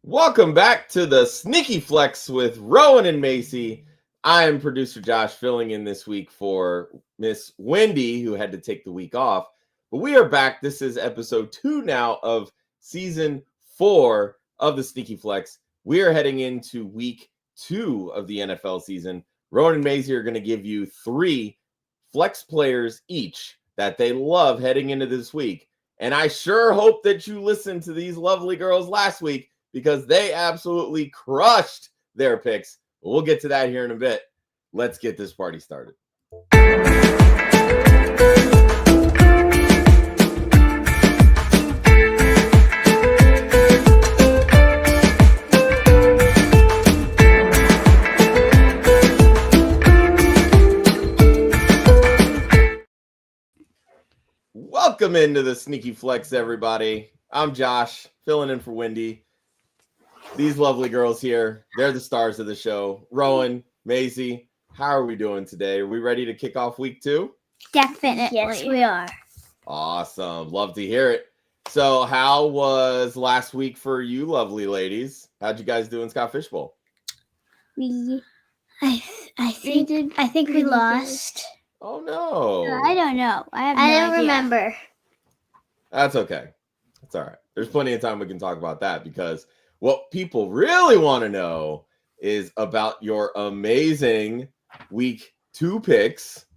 Welcome back to the Sneaky Flex with Rowan and Maisy. I am producer Josh, filling in this week for Miss Wendy, who had to take the week off. But we are back. This is episode 2 now of season 4 of the Sneaky Flex. We are heading into week 2 of the NFL season. Rowan and Maisy are going to give you 3 flex players each that they love heading into this week. And I sure hope that you listened to these lovely girls last week, because they absolutely crushed their picks. We'll get to that here in a bit. Let's get this party started. Welcome into the Sneaky Flex, everybody. I'm Josh, filling in for Wendy. These lovely girls here, they're the stars of the show. Rowan, Maisy, how are we doing today? Are we ready to kick off week 2? Definitely. Yes, we are. Awesome. Love to hear it. So how was last week for you lovely ladies? How'd you guys do in Scott Fishbowl? I think we lost. Oh, no. I don't know. I don't remember. That's okay. That's all right. There's plenty of time we can talk about that, because what people really want to know is about your amazing week 2 picks,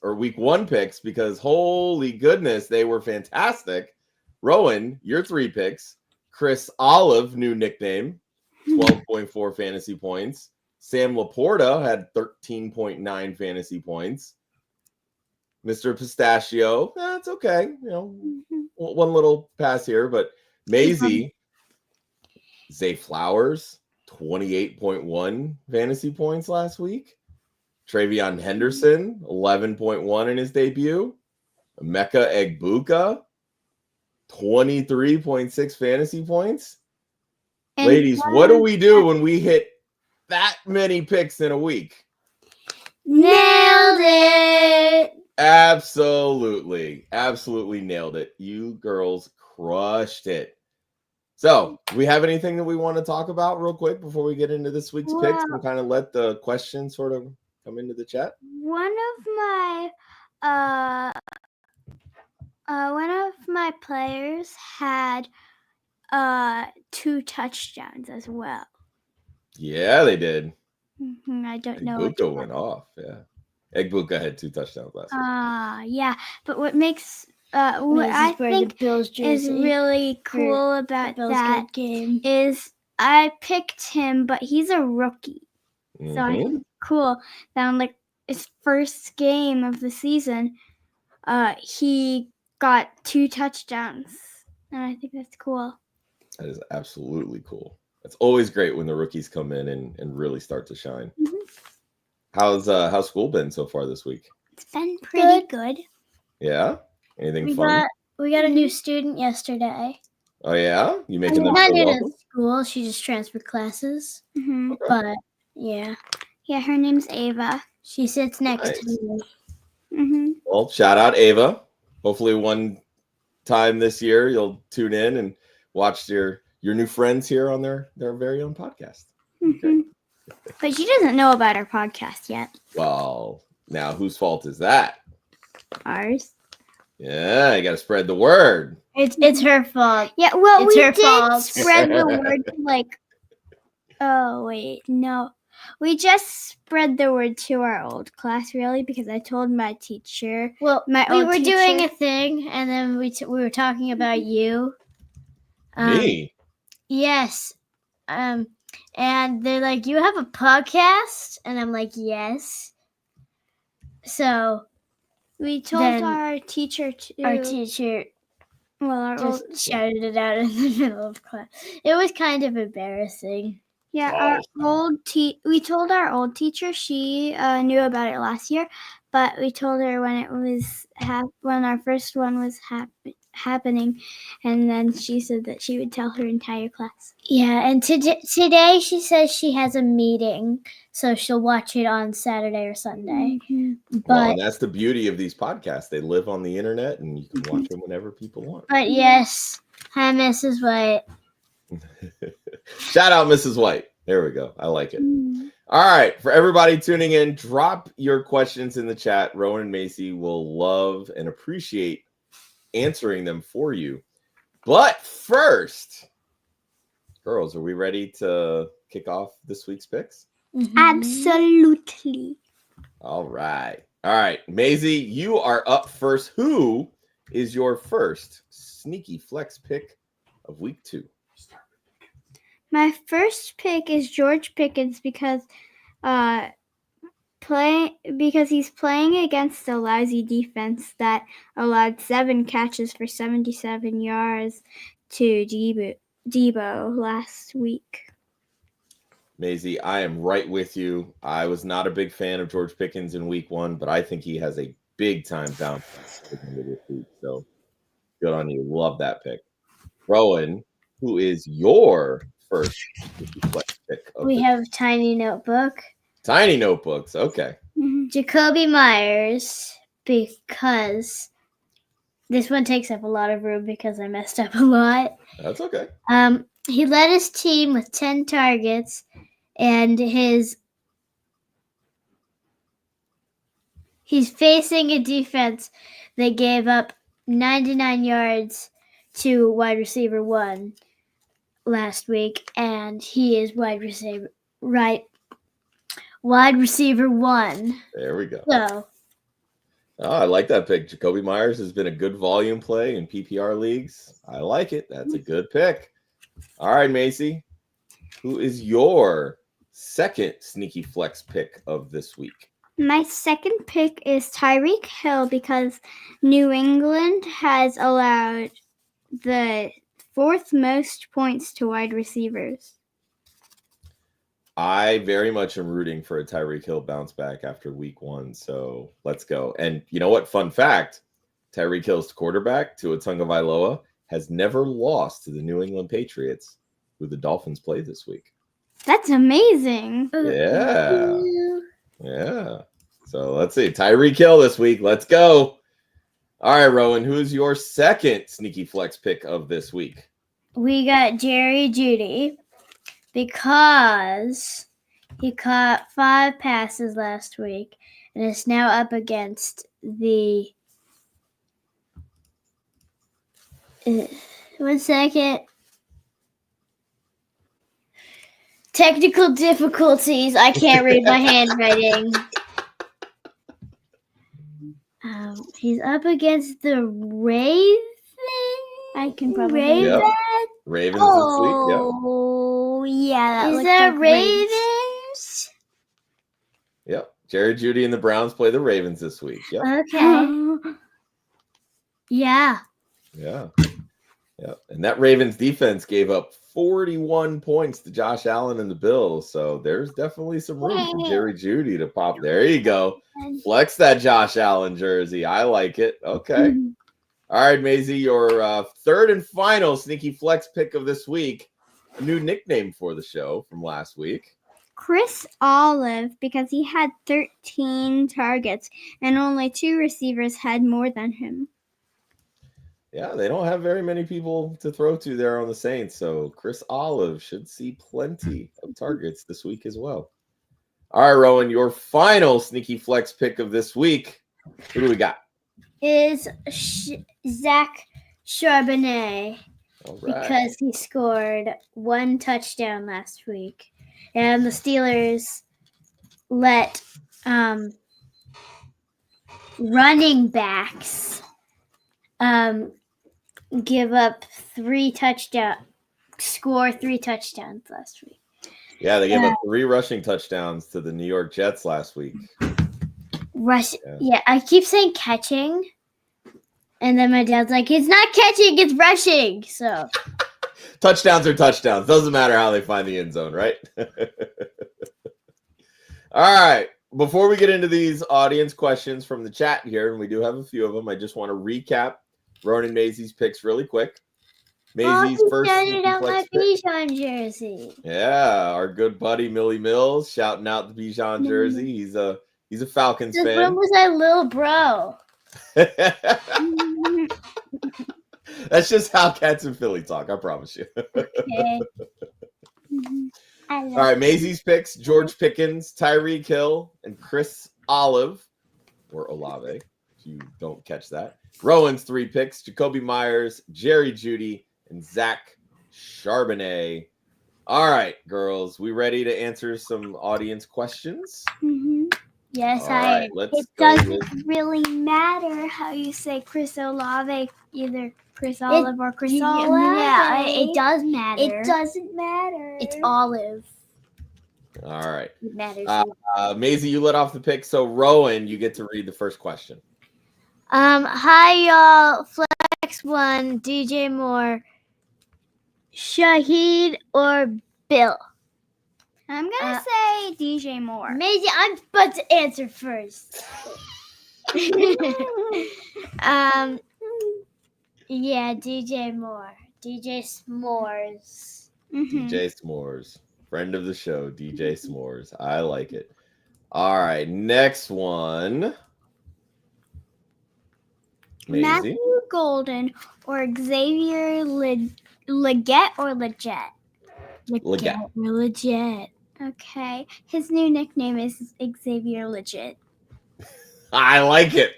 or week 1 picks, because holy goodness, they were fantastic. Rowan, your 3 picks. Chris Olive, new nickname, 12.4 fantasy points. Sam Laporta had 13.9 fantasy points. Mr. Pistachio, that's okay. You know, one little pass here, but Maisy, Zay Flowers, 28.1 fantasy points last week. Travion Henderson, 11.1 in his debut. Emeka Egbuka, 23.6 fantasy points. And ladies, what do we do when we hit that many picks in a week? Nailed it! Absolutely nailed it. You girls crushed it. So, do we have anything that we want to talk about real quick before we get into this week's picks and kind of let the questions sort of come into the chat? One of my players had 2 touchdowns as well. Yeah, they did. I don't know. Egbuka went off. Yeah, Egbuka had 2 touchdowns last week. Yeah, but what makes what I think is really cool about that game is I picked him, but he's a rookie. So I think it's cool that on his first game of the season, he got 2 touchdowns, and I think that's cool. That is absolutely cool. It's always great when the rookies come in and really start to shine. How's school been so far this week? It's been pretty good. Yeah? Anything fun? We got a new student yesterday. Oh, yeah? You making them not feel in welcome? School. She just transferred classes. Okay. But, yeah. Yeah, her name's Ava. She sits next to me. Well, shout out Ava. Hopefully one time this year you'll tune in and watch your new friends here on their very own podcast. Okay. But she doesn't know about our podcast yet. Well, now whose fault is that? Ours. Yeah, you got to spread the word. It's her fault. Yeah, well, it's we her did fault. spread the word to oh, wait, no. We just spread the word to our old class, really, because I told my teacher. Well, we were doing a thing, and then we were talking about you. Me? Yes. And they're like, you have a podcast? And I'm like, yes. So we told our teacher to. Our teacher just shouted it out in the middle of class. It was kind of embarrassing. Yeah, we told our old teacher. She knew about it last year, but we told her when it was when our first one was happening, and then she said that she would tell her entire class. Yeah, and today she says she has a meeting, so she'll watch it on Saturday or Sunday. But and that's the beauty of these podcasts. They live on the internet, and you can watch them whenever people want. But yes, hi, Mrs. White. Shout out Mrs. White. There we go. I like it. All right. For everybody tuning in, drop your questions in the chat. Rowan and Maisy will love and appreciate answering them for you. But first, girls, are we ready to kick off this week's picks? Absolutely. All right. Maisy, you are up first. Who is your first sneaky flex pick of week 2? My first pick is George Pickens because he's playing against a lousy defense that allowed 7 catches for 77 yards to Debo last week. Maisy, I am right with you. I was not a big fan of George Pickens in week 1, but I think he has a big time bounce at the end of this week. So good on you. Love that pick. Rowan, who is your first flex pick? We have Tiny Notebook. Tiny Notebooks. Okay. Jakobi Meyers, because this one takes up a lot of room because I messed up a lot. That's okay. He led his team with 10 targets, and he's facing a defense that gave up 99 yards to wide receiver 1 last week, and he is wide receiver 1. There we go. So, I like that pick. Jakobi Meyers has been a good volume play in PPR leagues. I like it. That's a good pick. All right, Maisy, who is your second sneaky flex pick of this week? My second pick is Tyreek Hill because New England has allowed the 4th most points to wide receivers. I very much am rooting for a Tyreek Hill bounce back after week 1, so let's go. And you know what? Fun fact, Tyreek Hill's quarterback, Tua Tagovailoa, has never lost to the New England Patriots, who the Dolphins play this week. That's amazing. Yeah. So let's see. Tyreek Hill this week. Let's go. All right, Rowan, who's your second sneaky flex pick of this week? We got Jeudy because he caught 5 passes last week and is now up against the... one second. Technical difficulties. I can't read my handwriting. He's up against the Ravens. I can probably Ravens. Yep. Ravens this week. Yep. Oh, yeah. Is that Ravens? Yep. Jeudy and the Browns play the Ravens this week. Yep. Okay. Yeah. Yeah. And that Ravens defense gave up 41 points to Josh Allen and the Bills. So there's definitely some room for Jeudy to pop. There you go. Flex that Josh Allen jersey. I like it. Okay. All right, Maisy, your third and final sneaky flex pick of this week. A new nickname for the show from last week. Chris Olave, because he had 13 targets and only 2 receivers had more than him. Yeah, they don't have very many people to throw to there on the Saints, so Chris Olave should see plenty of targets this week as well. All right, Rowan, your final sneaky flex pick of this week. Who do we got? Is Zach Charbonnet. All right. Because he scored 1 touchdown last week. And the Steelers let running backs give up 3 touchdowns, score 3 touchdowns last week. Yeah, they gave up 3 rushing touchdowns to the New York Jets last week. Yeah, I keep saying catching. And then my dad's like, it's not catching, it's rushing. So touchdowns are touchdowns. Doesn't matter how they find the end zone, right? All right. Before we get into these audience questions from the chat here, and we do have a few of them, I just want to recap Rowan and Maisy's picks really quick. Maisy's first shouted out my pick. Bijan jersey. Yeah, our good buddy Millie Mills shouting out the Bijan jersey. He's a Falcons fan. When was I little bro? That's just how cats in Philly talk. I promise you. Okay. All right, Maisy's picks: George Pickens, Tyreek Hill, and Chris Olave, or Olave. If you don't catch that. Rowan's 3 picks: Jakobi Meyers, Jerry Jeudy, and Zach Charbonnet. All right, girls, we ready to answer some audience questions? Yes, All right, let's It go doesn't really matter how you say Chris Olave, either Chris Olive or Chris Olave. Yeah, it does matter. It doesn't matter. It's Olive. All right. It matters. Maisy, you let off the pick, so Rowan, you get to read the first question. Hi y'all. Flex 1, DJ Moore, Shahid or Bill? I'm gonna say DJ Moore. Maisie, I'm about to answer first. Yeah, DJ Moore. DJ S'mores. DJ S'mores. Friend of the show, DJ S'mores. I like it. All right, next one. Maisy. Matthew Golden or Xavier Leggett or Leggett? Leggett. Legit. Okay. His new nickname is Xavier Legit. I like it.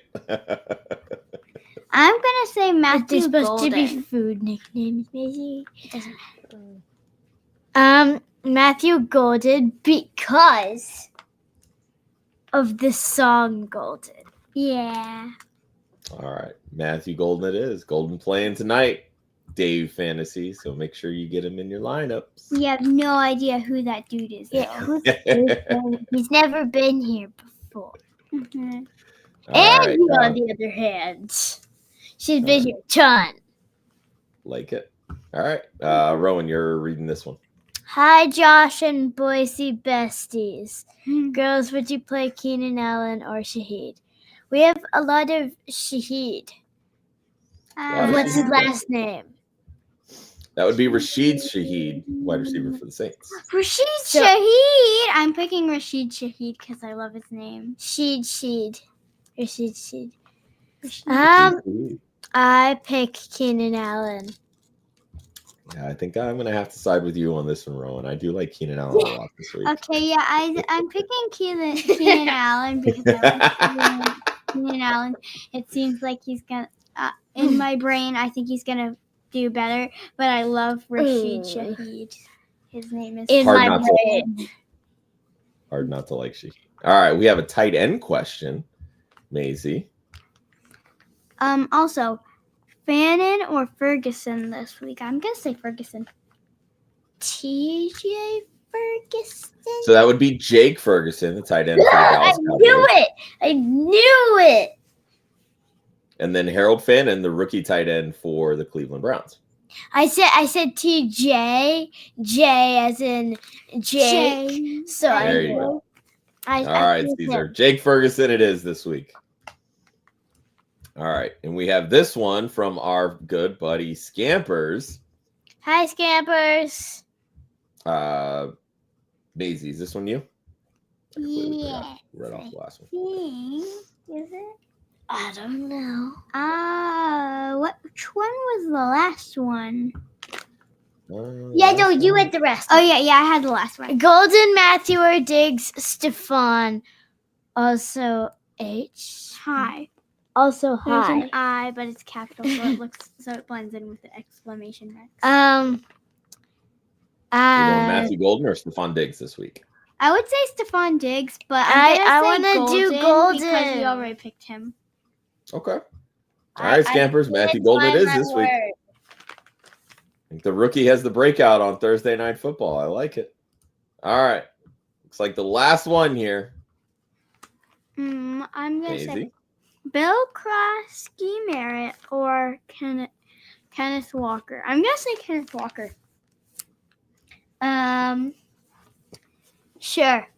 I'm gonna say Matthew They're supposed Golden. to be food nicknames, Maisie. It doesn't matter. Matthew Golden because of the song Golden. Yeah. All right, Matthew Golden it is. Golden playing tonight. Dave Fantasy, so make sure you get him in your lineups. You have no idea who that dude is. Yeah, he's never been here before. Mm-hmm. And you, on the other hand, she's been here a ton. Like it. All right, Rowan, you're reading this one. Hi, Josh and Boise besties. Girls, would you play Keenan Allen or Shahid? We have a lot of Shahid. What's his last name? That would be Rashid Shaheed, wide receiver for the Saints. Rashid Shaheed. I'm picking Rashid Shaheed because I love his name. Rashid. I pick Keenan Allen. Yeah, I think I'm gonna have to side with you on this one, Rowan. I do like Keenan Allen a lot this week. Okay, yeah, I'm picking Keenan Allen because I like Keenan Allen. It seems like he's gonna. In my brain, I think he's gonna do better. But I love Rashid Shaheed. His name is in my brain. Hard not to like Shaheed. All right, we have a tight end question, Maisy. Also, Fannin or Ferguson this week? I'm gonna say Ferguson. TJ Ferguson. So that would be Jake Ferguson, the tight end. I knew it. And then Harold Fannin, the rookie tight end for the Cleveland Browns. I said TJ, J as in Jake. So there you go. All right, Caesar. Jake Ferguson it is this week. All right, and we have this one from our good buddy Scampers. Hi, Scampers. Maisy, is this one you? Yeah. Read off the last one. Is it? I don't know. Which one was the last one? You had the rest. Oh, yeah, I had the last one. Golden, Matthew, or Diggs, Stefan. Also H. Hi. Also There's hi. an I, but it's capital, so it blends in with the exclamation marks. You're going Matthew Golden or Stephon Diggs this week? I would say Stephon Diggs, but I want to do Golden because we already picked him. Okay. All right, Scampers. Matthew Golden it is this week. I think the rookie has the breakout on Thursday Night Football. I like it. All right. Looks like the last one here. I'm going to say Maisy. Bill Krosky Merritt or Kenneth Walker. I'm going to say Kenneth Walker. Sure.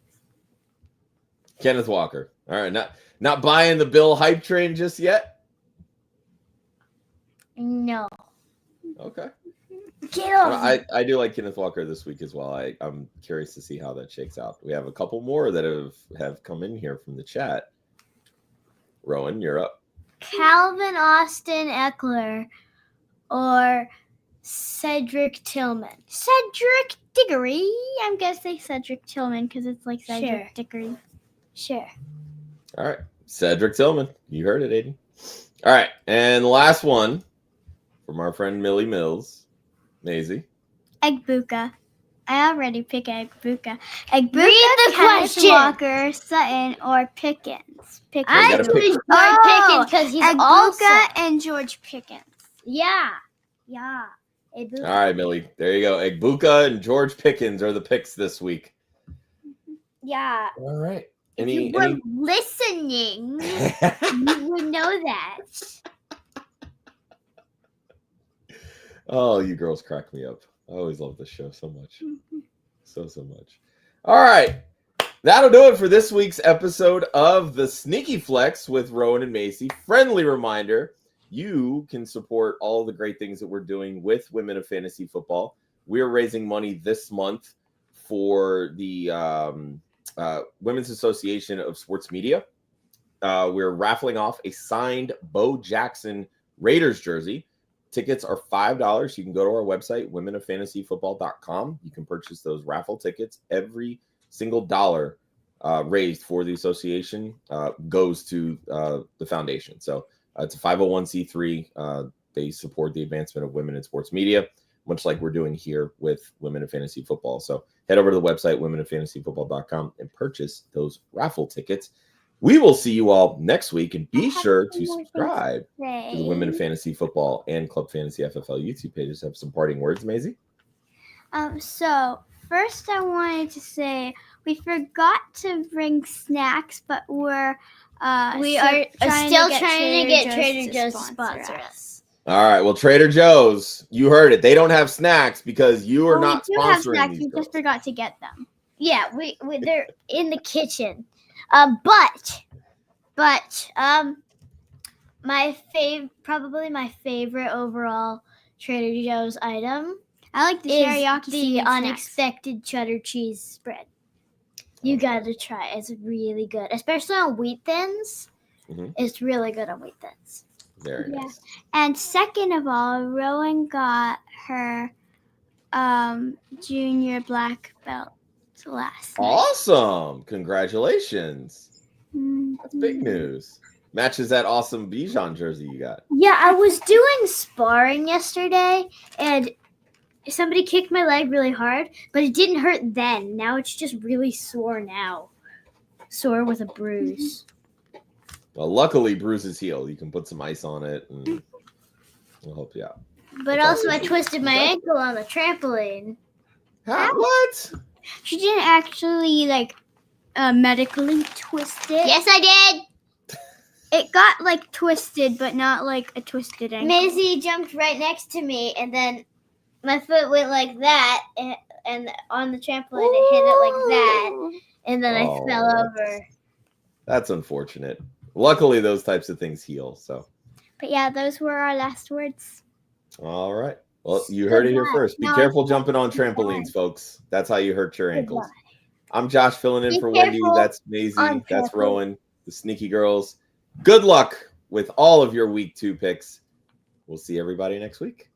Kenneth Walker. All right. Not buying the Bill hype train just yet? No. Okay. Get off. I do like Kenneth Walker this week as well. I'm curious to see how that shakes out. We have a couple more that have come in here from the chat. Rowan, you're up. Calvin Austin Eckler or Cedric Tillman? Cedric Diggory. I'm going to say Cedric Tillman because it's like Cedric Diggory. Sure. All right. Cedric Tillman. You heard it, Aiden. All right. And the last one from our friend Millie Mills. Maisy. Egbuka. I already picked Egbuka. Egbuka, Read the Kenneth question. Walker, Sutton, or Pickens. I choose George Pickens because he's Egbuka awesome. and George Pickens. Yeah. All right, Millie. There you go. Egbuka and George Pickens are the picks this week. Yeah. All right. If you were listening, you would know that. Oh, you girls crack me up. I always love this show so much. So much. All right. That'll do it for this week's episode of the Sneaky Flex with Rowan and Maisy. Friendly reminder, you can support all the great things that we're doing with Women of Fantasy Football. We're raising money this month for the Women's Association of Sports Media. We're raffling off a signed Bo Jackson Raiders jersey. Tickets are $5. You can go to our website, womenoffantasyfootball.com. You can purchase those raffle tickets. Every single dollar raised for the association goes to the foundation. So it's a 501c3. They support the advancement of women in sports media, much like we're doing here with Women of Fantasy Football. So head over to the website, womenoffantasyfootball.com, and purchase those raffle tickets. We will see you all next week, and be sure to subscribe to the Women of Fantasy Football and Club Fantasy FFL YouTube pages. Have some parting words, Maisy? So first I wanted to say we forgot to bring snacks, but we're still trying to get Trader Joe's to sponsor us. All right. Well, Trader Joe's, you heard it. They don't have snacks because you are not sponsoring have snacks. These We girls. just forgot to get them. Yeah, they're in the kitchen. Probably my favorite overall Trader Joe's item. I like the teriyaki unexpected cheddar cheese spread. You gotta try it. It's really good, especially on wheat thins. Mm-hmm. It's really good on wheat thins. Very nice. And second of all, Rowan got her junior black belt last night. Awesome. Congratulations. Mm-hmm. That's big news. Matches that awesome Bijan jersey you got. Yeah, I was doing sparring yesterday, and somebody kicked my leg really hard, but it didn't hurt then. Now it's just really sore now. Sore with a bruise. Well, luckily, bruises heal. You can put some ice on it, and it'll help you out. But also, I twisted my ankle on the trampoline. What? She didn't actually, medically twist it. Yes, I did. It got, twisted, but not, a twisted ankle. Maisie jumped right next to me, and then my foot went like that, and on the trampoline, it hit it like that, and then I fell over. That's unfortunate. Luckily, those types of things heal, so. But, yeah, those were our last words. All right. Well, you heard it here first. Be careful jumping on trampolines, folks. That's how you hurt your ankles. I'm Josh filling in for Wendy. That's Maisy. That's Rowan, the Sneaky Girls. Good luck with all of your week 2 picks. We'll see everybody next week.